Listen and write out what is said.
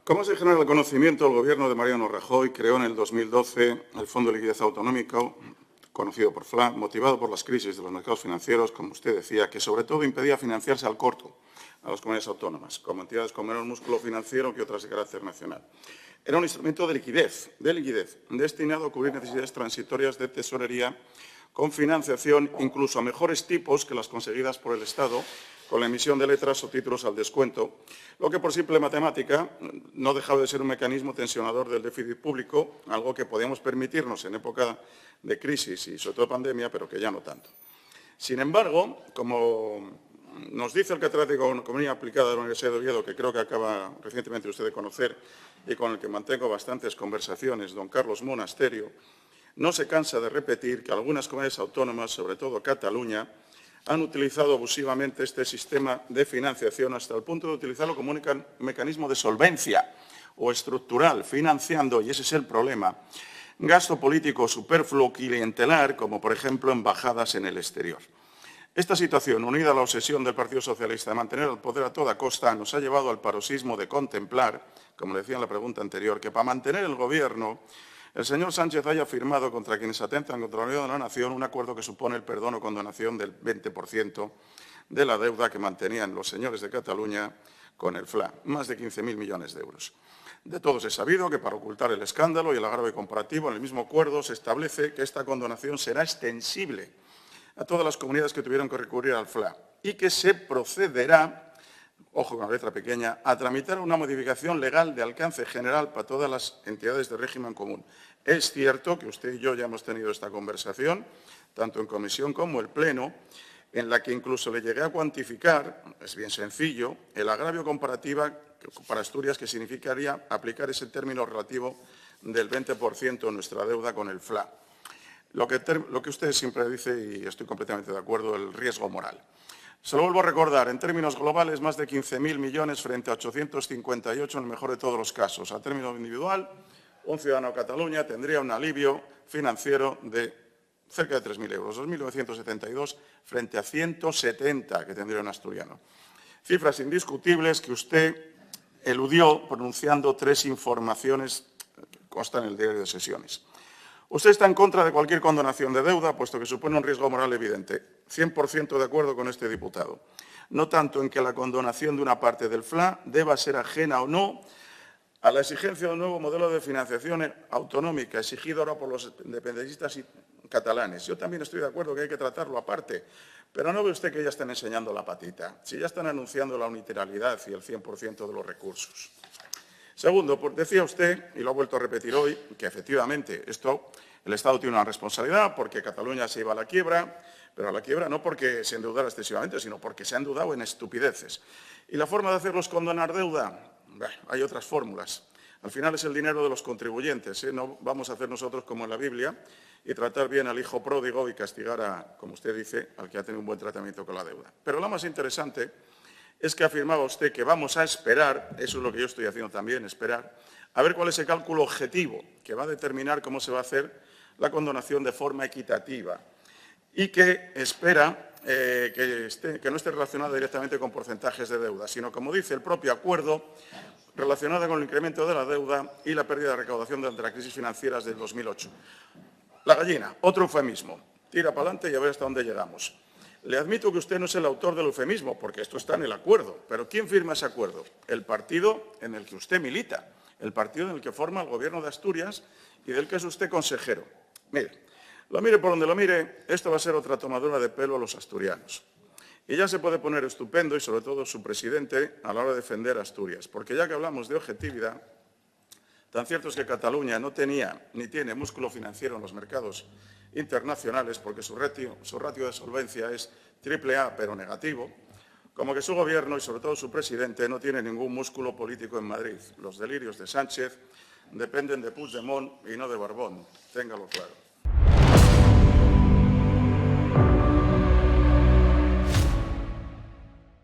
Como se genera el conocimiento, el Gobierno de Mariano Rajoy creó en el 2012 el Fondo de Liquidez Autonómico, conocido por FLA, motivado por las crisis de los mercados financieros, como usted decía, que sobre todo impedía financiarse al corto a las comunidades autónomas, como entidades con menor músculo financiero que otras de carácter nacional. Era un instrumento de liquidez, destinado a cubrir necesidades transitorias de tesorería con financiación incluso a mejores tipos que las conseguidas por el Estado con la emisión de letras o títulos al descuento, lo que por simple matemática no dejaba de ser un mecanismo tensionador del déficit público, algo que podíamos permitirnos en época de crisis y sobre todo pandemia, pero que ya no tanto. Sin embargo, como nos dice el catedrático de Economía Aplicada de la Universidad de Oviedo, que creo que acaba recientemente usted de conocer y con el que mantengo bastantes conversaciones, don Carlos Monasterio, no se cansa de repetir que algunas comunidades autónomas, sobre todo Cataluña, han utilizado abusivamente este sistema de financiación hasta el punto de utilizarlo como un mecanismo de solvencia o estructural, financiando, y ese es el problema, gasto político superfluo clientelar, como por ejemplo embajadas en el exterior. Esta situación, unida a la obsesión del Partido Socialista de mantener el poder a toda costa, nos ha llevado al paroxismo de contemplar, como le decía en la pregunta anterior, que para mantener el Gobierno, el señor Sánchez haya firmado contra quienes atentan contra la unidad de la nación un acuerdo que supone el perdón o condonación del 20% de la deuda que mantenían los señores de Cataluña con el FLA, más de 15.000 millones de euros. De todos es sabido que para ocultar el escándalo y el agravio comparativo, en el mismo acuerdo se establece que esta condonación será extensible a todas las comunidades que tuvieron que recurrir al FLA y que se procederá, ojo con la letra pequeña, a tramitar una modificación legal de alcance general para todas las entidades de régimen común. Es cierto que usted y yo ya hemos tenido esta conversación, tanto en comisión como en pleno, en la que incluso le llegué a cuantificar, es bien sencillo, el agravio comparativo para Asturias que significaría aplicar ese término relativo del 20% en nuestra deuda con el FLA. Lo que usted siempre dice, y estoy completamente de acuerdo, el riesgo moral. Se lo vuelvo a recordar, en términos globales, más de 15.000 millones frente a 858 en el mejor de todos los casos. A término individual, un ciudadano de Cataluña tendría un alivio financiero de cerca de 3.000 euros, 2.972 frente a 170 que tendría un asturiano. Cifras indiscutibles que usted eludió pronunciando tres informaciones que constan en el diario de sesiones. Usted está en contra de cualquier condonación de deuda, puesto que supone un riesgo moral evidente. 100% de acuerdo con este diputado. No tanto en que la condonación de una parte del FLA deba ser ajena o no a la exigencia de un nuevo modelo de financiación autonómica exigido ahora por los independentistas catalanes. Yo también estoy de acuerdo que hay que tratarlo aparte, pero no ve usted que ya están enseñando la patita, si ya están anunciando la unilateralidad y el 100% de los recursos. Segundo, pues decía usted, y lo ha vuelto a repetir hoy, que efectivamente el Estado tiene una responsabilidad porque Cataluña se iba a la quiebra, pero a la quiebra no porque se endeudara excesivamente, sino porque se ha endeudado en estupideces. ¿Y la forma de hacerlo es condonar deuda? Hay otras fórmulas. Al final es el dinero de los contribuyentes, ¿eh? No vamos a hacer nosotros como en la Biblia y tratar bien al hijo pródigo y castigar a, como usted dice, al que ha tenido un buen tratamiento con la deuda. Pero lo más interesante es que afirmaba usted que vamos a esperar, eso es lo que yo estoy haciendo también, esperar, a ver cuál es el cálculo objetivo que va a determinar cómo se va a hacer la condonación de forma equitativa y que espera que no esté relacionada directamente con porcentajes de deuda, sino, como dice el propio acuerdo, relacionada con el incremento de la deuda y la pérdida de recaudación durante las crisis financieras del 2008. La gallina, otro eufemismo. Tira para adelante y a ver hasta dónde llegamos. Le admito que usted no es el autor del eufemismo, porque esto está en el acuerdo. Pero ¿quién firma ese acuerdo? El partido en el que usted milita, el partido en el que forma el Gobierno de Asturias y del que es usted consejero. Mire, lo mire por donde lo mire, esto va a ser otra tomadura de pelo a los asturianos. Y ya se puede poner estupendo, y sobre todo su presidente, a la hora de defender a Asturias. Porque ya que hablamos de objetividad, tan cierto es que Cataluña no tenía ni tiene músculo financiero en los mercados internacionales, porque su ratio de solvencia es AAA, pero negativo, como que su gobierno y sobre todo su presidente no tiene ningún músculo político en Madrid. Los delirios de Sánchez dependen de Puigdemont y no de Barbón, téngalo claro.